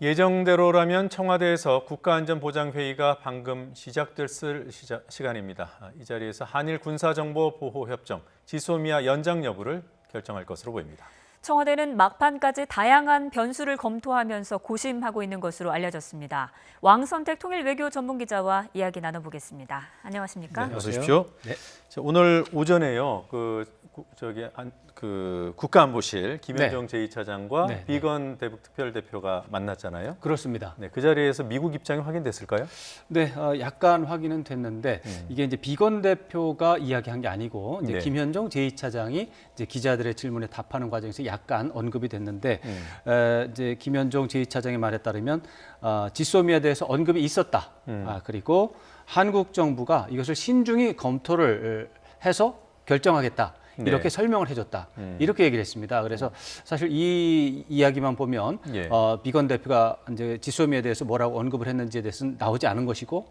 예정대로라면 청와대에서 국가안전보장회의가 방금 시작됐을 시간입니다. 이 자리에서 한일 군사정보보호협정 지소미아 연장 여부를 결정할 것으로 보입니다. 청와대는 막판까지 다양한 변수를 검토하면서 고심하고 있는 것으로 알려졌습니다. 왕선택 통일외교 전문기자와 이야기 나눠보겠습니다. 안녕하십니까? 네, 어서 오십시오. 네. 오늘 오전에요. 국가안보실 김현정 제2차장과 비건 대북 특별대표가 만났잖아요. 그렇습니다. 네, 그 자리에서 미국 입장이 확인됐을까요? 네, 약간 확인은 됐는데 이게 이제 비건 대표가 이야기한 게 아니고 이제 김현정 제2차장이 이제 기자들의 질문에 답하는 과정에서 약간 언급이 됐는데 이제 김현정 제2차장의 말에 따르면 지소미아에 대해서 언급이 있었다. 그리고 한국 정부가 이것을 신중히 검토를 해서 결정하겠다. 이렇게 설명을 해줬다. 이렇게 얘기를 했습니다. 그래서 사실 이 이야기만 보면 비건 대표가 이제 지소미아에 대해서 뭐라고 언급을 했는지에 대해서는 나오지 않은 것이고,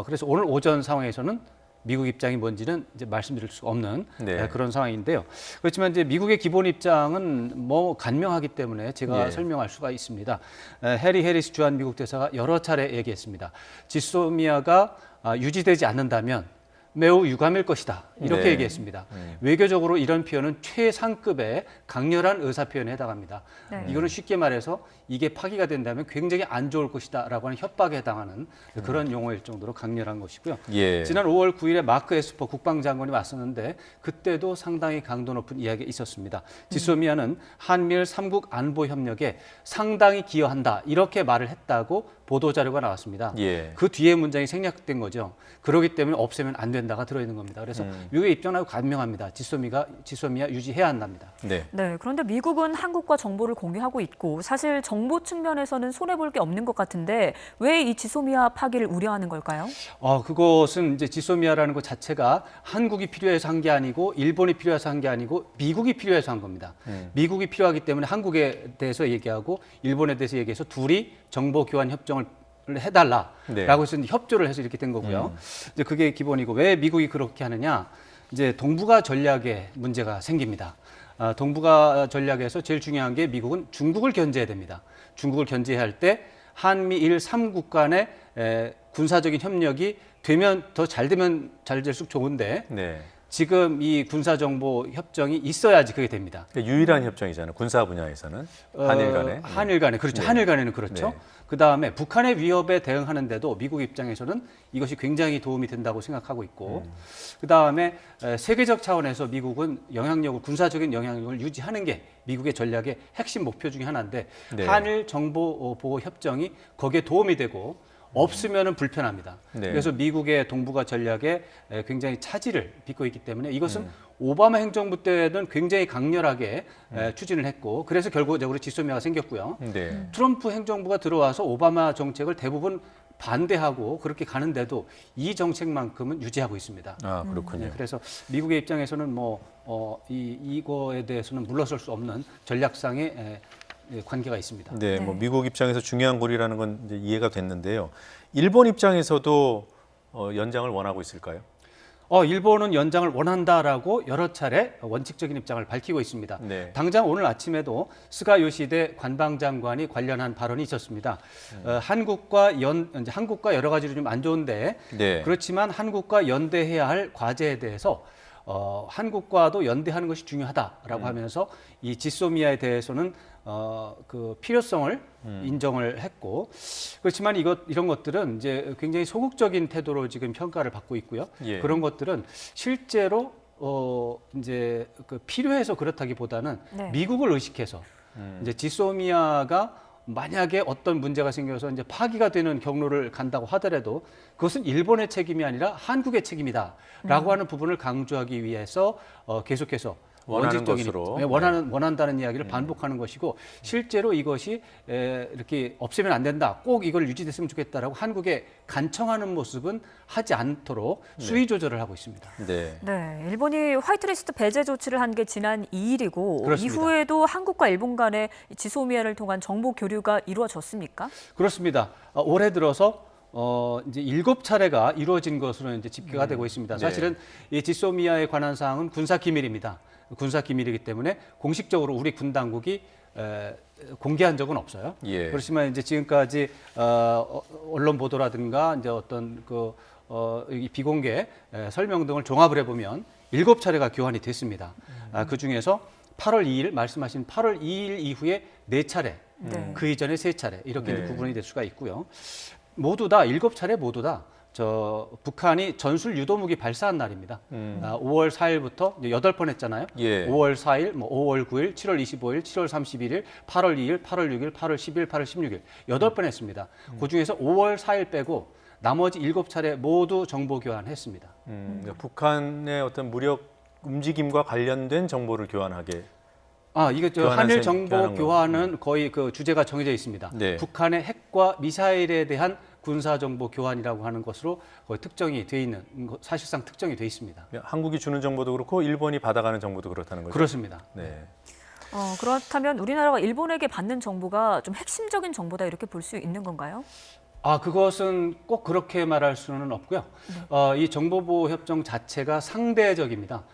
그래서 오늘 오전 상황에서는 미국 입장이 뭔지는 이제 말씀드릴 수 없는 그런 상황인데요. 그렇지만 이제 미국의 기본 입장은 뭐 간명하기 때문에 제가 설명할 수가 있습니다. 해리 해리스 주한 미국 대사가 여러 차례 얘기했습니다. 지소미아가 유지되지 않는다면 매우 유감일 것이다. 이렇게 얘기했습니다. 외교적으로 이런 표현은 최상급의 강렬한 의사표현에 해당합니다. 이거는 쉽게 말해서 이게 파기가 된다면 굉장히 안 좋을 것이다 라고 하는 협박에 해당하는 그런 용어일 정도로 강렬한 것이고요. 지난 5월 9일에 마크 에스퍼 국방장관이 왔었는데 그때도 상당히 강도 높은 이야기가 있었습니다. 지소미아는 한미일 3국 안보 협력에 상당히 기여한다. 이렇게 말을 했다고 보도자료가 나왔습니다. 그 뒤에 문장이 생략된 거죠. 그렇기 때문에 없애면 안 된다가 들어있는 겁니다. 그래서 미국의 입장하고 간명합니다. 지소미아 유지해야 한답니다. 네, 그런데 미국은 한국과 정보를 공유하고 있고 사실 정보 측면에서는 손해볼 게 없는 것 같은데 왜 이 지소미아 파기를 우려하는 걸까요? 그것은 이제 지소미아라는 것 자체가 한국이 필요해서 한 게 아니고 일본이 필요해서 한 게 아니고 미국이 필요해서 한 겁니다. 미국이 필요하기 때문에 한국에 대해서 얘기하고 일본에 대해서 얘기해서 둘이 정보 교환 협정을 해달라라고 해서 협조를 해서 이렇게 된 거고요. 이제 그게 기본이고 왜 미국이 그렇게 하느냐? 이제 동북아 전략에 문제가 생깁니다. 동북아 전략에서 제일 중요한 게 미국은 중국을 견제해야 됩니다. 중국을 견제해야 할 때 한미일 3국 간의 군사적인 협력이 되면 더 잘 되면 잘 될수록 좋은데 지금 이 군사정보 협정이 있어야지 그게 됩니다. 그러니까 유일한 협정이잖아요. 군사 분야에서는 한일 간에. 한일 간에 그렇죠. 한일 간에는 그렇죠. 그다음에 북한의 위협에 대응하는데도 미국 입장에서는 이것이 굉장히 도움이 된다고 생각하고 있고 그다음에 세계적 차원에서 미국은 군사적인 영향력을 유지하는 게 미국의 전략의 핵심 목표 중에 하나인데 한일 정보 보호 협정이 거기에 도움이 되고 없으면은 불편합니다. 그래서 미국의 동북아 전략에 굉장히 차질을 빚고 있기 때문에 이것은 오바마 행정부 때는 굉장히 강렬하게 추진을 했고 그래서 결과적으로 지소미아가 생겼고요. 트럼프 행정부가 들어와서 오바마 정책을 대부분 반대하고 그렇게 가는데도 이 정책만큼은 유지하고 있습니다. 그렇군요. 그래서 미국의 입장에서는 이거에 대해서는 물러설 수 없는 전략상의 관계가 있습니다. 미국 입장에서 중요한 고리라는 건 이제 이해가 됐는데요. 일본 입장에서도 연장을 원하고 있을까요? 일본은 연장을 원한다라고 여러 차례 원칙적인 입장을 밝히고 있습니다. 당장 오늘 아침에도 스가 요시대 관방장관이 관련한 발언이 있었습니다. 한국과 여러 가지로 좀 안 좋은데 그렇지만 한국과 연대해야 할 과제에 대해서 한국과도 연대하는 것이 중요하다라고 하면서 이 지소미아에 대해서는 그 필요성을 인정을 했고 그렇지만 이런 것들은 이제 굉장히 소극적인 태도로 지금 평가를 받고 있고요. 그런 것들은 실제로 이제 필요해서 그렇다기보다는 미국을 의식해서 이제 지소미아가 만약에 어떤 문제가 생겨서 이제 파기가 되는 경로를 간다고 하더라도 그것은 일본의 책임이 아니라 한국의 책임이다라고 하는 부분을 강조하기 위해서 계속해서 원한다는 이야기를 반복하는 것이고 실제로 이것이 이렇게 없애면 안 된다. 꼭 이걸 유지됐으면 좋겠다라고 한국에 간청하는 모습은 하지 않도록 수위 조절을 하고 있습니다. 일본이 화이트리스트 배제 조치를 한 게 지난 2일이고 그렇습니다. 이후에도 한국과 일본 간의 지소미아를 통한 정보 교류가 이루어졌습니까? 그렇습니다. 올해 들어서 이제 7차례가 이루어진 것으로 이제 집계가 되고 있습니다. 사실은 이 지소미아에 관한 사항은 군사 기밀입니다. 군사 기밀이기 때문에 공식적으로 우리 군 당국이 공개한 적은 없어요. 예. 그렇지만 이제 지금까지 언론 보도라든가 이제 어떤 이 비공개 설명 등을 종합을 해보면 7차례가 교환이 됐습니다. 그 중에서 8월 2일 말씀하신 8월 2일 이후에 4차례, 그 이전에 3차례 이렇게 네. 구분이 될 수가 있고요. 모두 다 7차례 모두 다 북한이 전술 유도무기 발사한 날입니다. 5월 4일부터 8번 했잖아요. 예. 5월 4일, 5월 9일, 7월 25일, 7월 31일, 8월 2일, 8월 6일, 8월 10일, 8월 16일 8번 했습니다. 그 중에서 5월 4일 빼고 나머지 7차례 모두 정보 교환했습니다. 그러니까 북한의 어떤 무력 움직임과 관련된 정보를 교환하게. 이게 교환한 한일 셈, 정보 교환한 교환은 거의 그 주제가 정해져 있습니다. 네. 북한의 핵과 미사일에 대한 군사 정보 교환이라고 하는 것으로 거의 특정이 돼 있는 사실상 특정이 돼 있습니다. 한국이 주는 정보도 그렇고 일본이 받아가는 정보도 그렇다는 거죠. 그렇습니다. 네. 그렇다면 우리나라가 일본에게 받는 정보가 좀 핵심적인 정보다 이렇게 볼 수 있는 건가요? 그것은 꼭 그렇게 말할 수는 없고요. 이 정보보호협정 자체가 상대적입니다.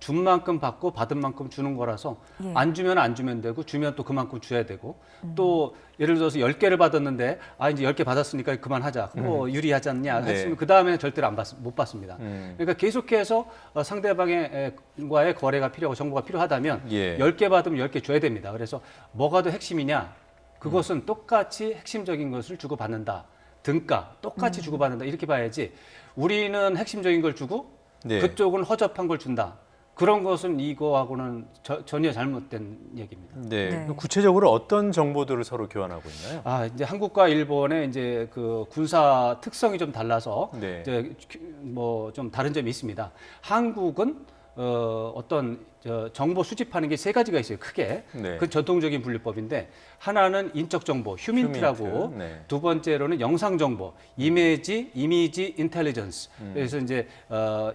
준 만큼 받고 받은 만큼 주는 거라서 예. 안 주면 안 주면 되고 주면 또 그만큼 줘야 되고 또 예를 들어서 10개를 받았는데 이제 10개 받았으니까 그만하자. 유리하지 않냐 네. 했으면 그다음에는 절대로 못 받습니다. 그러니까 계속해서 상대방과의 거래가 필요하고 정보가 필요하다면 예. 10개 받으면 10개 줘야 됩니다. 그래서 뭐가 더 핵심이냐? 그것은 똑같이 핵심적인 것을 주고받는다. 등가 똑같이 주고받는다. 이렇게 봐야지 우리는 핵심적인 걸 주고 네. 그쪽은 허접한 걸 준다. 그런 것은 이거하고는 전혀 잘못된 얘기입니다. 네. 네. 구체적으로 어떤 정보들을 서로 교환하고 있나요? 이제 한국과 일본의 이제 그 군사 특성이 좀 달라서 네. 이제 뭐 좀 다른 점이 있습니다. 한국은 어떤 정보 수집하는 게 3가지가 있어요. 크게. 네. 그 전통적인 분류법인데 하나는 인적 정보, 휴민트라고 휴민트, 네. 두 번째로는 영상 정보, 이미지 인텔리전스. 그래서 이제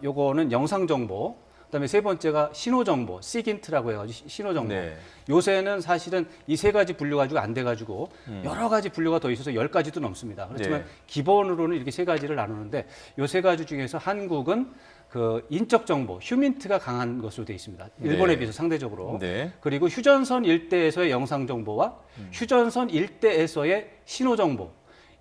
요거는 영상 정보. 그다음에 세 번째가 신호 정보, 시긴트라고 해가지고 신호 정보. 네. 요새는 사실은 이 3가지 분류 가지고 안 돼가지고 여러 가지 분류가 더 있어서 10가지도 넘습니다. 그렇지만 네. 기본으로는 이렇게 3가지를 나누는데 요 3가지 중에서 한국은 그 인적 정보, 휴민트가 강한 것으로 되어 있습니다. 일본에 네. 비해서 상대적으로. 네. 그리고 휴전선 일대에서의 영상 정보와 휴전선 일대에서의 신호 정보.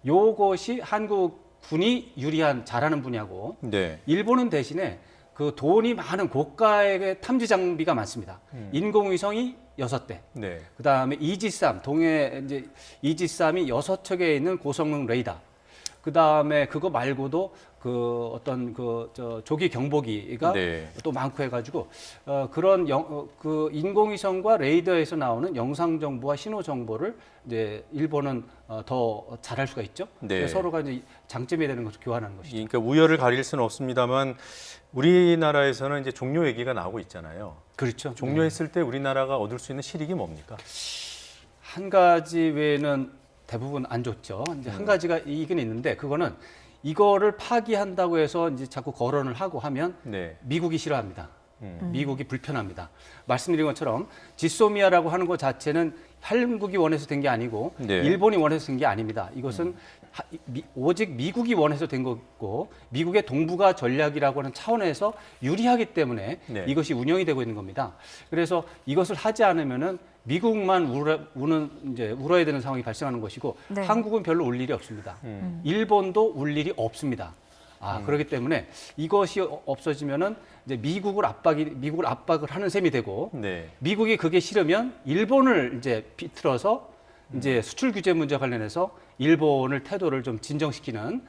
요것이 한국 군이 유리한 잘하는 분야고 네. 일본은 대신에 그 돈이 많은 고가의 탐지 장비가 많습니다. 인공위성이 6대. 네. 그다음에 이지삼 동해 이제 이지삼이 6척에 있는 고성능 레이더. 그다음에 그거 말고도 그 어떤 조기 경보기가 네. 또 많고 해가지고 그런 그 인공위성과 레이더에서 나오는 영상 정보와 신호 정보를 이제 일본은 더 잘할 수가 있죠. 네. 서로가 이제 장점이 되는 것을 교환하는 것이죠. 그러니까 우열을 가릴 수는 없습니다만 우리나라에서는 이제 종료 얘기가 나오고 있잖아요. 그렇죠. 종료했을 때 우리나라가 얻을 수 있는 실익이 뭡니까? 한 가지 외에는 대부분 안 좋죠. 이제 한 가지가 이익은 있는데 그거는 이거를 파기한다고 해서 이제 자꾸 거론을 하고 하면 네. 미국이 싫어합니다. 미국이 불편합니다. 말씀드린 것처럼 지소미아라고 하는 것 자체는 한국이 원해서 된 게 아니고 네. 일본이 원해서 된 게 아닙니다. 이것은 오직 미국이 원해서 된 거고 미국의 동북아 전략이라고 하는 차원에서 유리하기 때문에 네. 이것이 운영이 되고 있는 겁니다. 그래서 이것을 하지 않으면은 미국만 울어야 되는 상황이 발생하는 것이고 네. 한국은 별로 울 일이 없습니다. 일본도 울 일이 없습니다. 그렇기 때문에 이것이 없어지면은 이제 미국을 압박을 하는 셈이 되고 네. 미국이 그게 싫으면 일본을 이제 비틀어서 이제 수출 규제 문제 관련해서 일본을 태도를 좀 진정시키는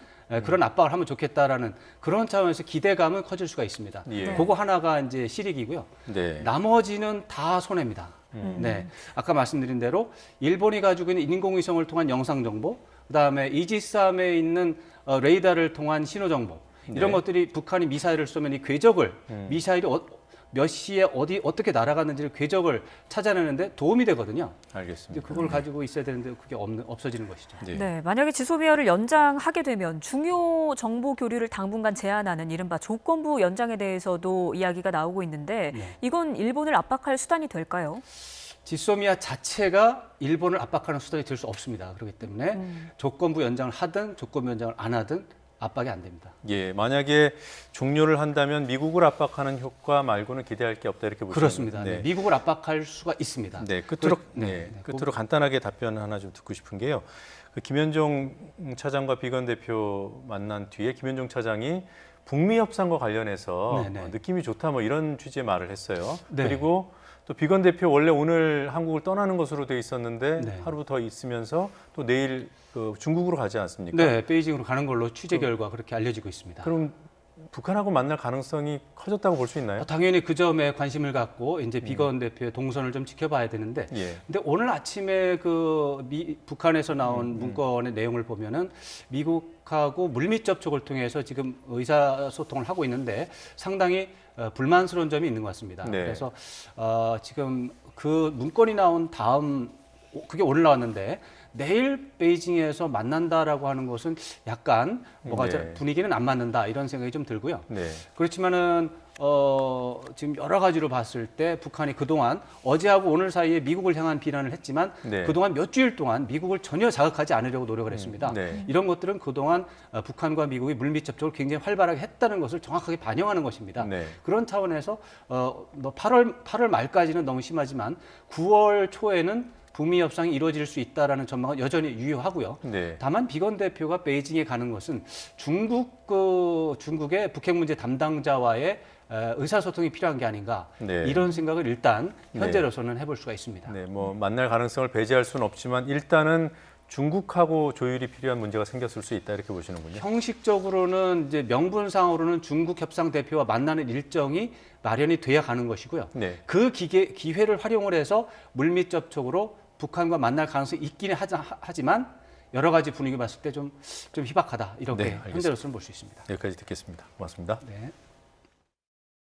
그런 압박을 하면 좋겠다라는 그런 차원에서 기대감은 커질 수가 있습니다. 예. 그거 하나가 이제 실익이고요. 네. 나머지는 다 손해입니다. 네, 아까 말씀드린 대로 일본이 가지고 있는 인공위성을 통한 영상 정보, 그다음에 이지스함에 있는 레이더를 통한 신호 정보 이런 네. 것들이 북한이 미사일을 쏘면 이 궤적을 미사일이 몇 시에 어떻게 날아갔는지를 궤적을 찾아내는데 도움이 되거든요. 이제 알겠습니다. 그걸 가지고 있어야 되는데 그게 없어지는 것이죠. 네. 네, 만약에 지소미아를 연장하게 되면 중요 정보 교류를 당분간 제한하는 이른바 조건부 연장에 대해서도 이야기가 나오고 있는데 네. 이건 일본을 압박할 수단이 될까요? 지소미아 자체가 일본을 압박하는 수단이 될 수 없습니다. 그렇기 때문에 조건부 연장을 하든 조건부 연장을 안 하든 압박이 안 됩니다. 예, 만약에 종료를 한다면 미국을 압박하는 효과 말고는 기대할 게 없다 이렇게 보시는 그렇습니다. 거죠? 네. 미국을 압박할 수가 있습니다. 네, 끝으로 네. 끝으로 간단하게 답변 하나 좀 듣고 싶은 게요. 그 김현종 차장과 비건 대표 만난 뒤에 김현종 차장이 북미 협상과 관련해서 네네. 느낌이 좋다 뭐 이런 취지의 말을 했어요. 네. 그리고 또 비건 대표 원래 오늘 한국을 떠나는 것으로 돼 있었는데 네. 하루 더 있으면서 또 내일 그 중국으로 가지 않습니까? 네, 베이징으로 가는 걸로 취재 결과 그렇게 알려지고 있습니다. 그럼 북한하고 만날 가능성이 커졌다고 볼 수 있나요? 당연히 그 점에 관심을 갖고 이제 비건 대표의 동선을 좀 지켜봐야 되는데, 예. 근데 오늘 아침에 그 북한에서 나온 문건의 내용을 보면은 미국하고 물밑 접촉을 통해서 지금 의사소통을 하고 있는데 상당히 불만스러운 점이 있는 것 같습니다. 네. 그래서 지금 그 문건이 나온 다음 그게 오늘 나왔는데 내일 베이징에서 만난다라고 하는 것은 약간 뭐가 네. 분위기는 안 맞는다 이런 생각이 좀 들고요. 네. 그렇지만은 지금 여러 가지로 봤을 때 북한이 그동안 어제하고 오늘 사이에 미국을 향한 비난을 했지만 네. 그동안 몇 주일 동안 미국을 전혀 자극하지 않으려고 노력을 했습니다. 네. 이런 것들은 그동안 북한과 미국이 물밑 접촉을 굉장히 활발하게 했다는 것을 정확하게 반영하는 것입니다. 네. 그런 차원에서 8월 말까지는 너무 심하지만 9월 초에는 북미 협상이 이루어질 수 있다라는 전망은 여전히 유효하고요. 네. 다만 비건 대표가 베이징에 가는 것은 중국의 북핵 문제 담당자와의 의사소통이 필요한 게 아닌가 네. 이런 생각을 일단 현재로서는 해볼 수가 있습니다. 네, 뭐 만날 가능성을 배제할 수는 없지만 일단은 중국하고 조율이 필요한 문제가 생겼을 수 있다 이렇게 보시는군요. 형식적으로는 이제 명분상으로는 중국 협상 대표와 만나는 일정이 마련이 돼야 가는 것이고요. 네. 그 기회를 활용을 해서 물밑 접촉으로 북한과 만날 가능성이 있기는 하지만 여러 가지 분위기 봤을 때 좀 희박하다 이렇게 네, 알겠습니다. 현재로서는 볼 수 있습니다. 여기까지 듣겠습니다. 고맙습니다. 네.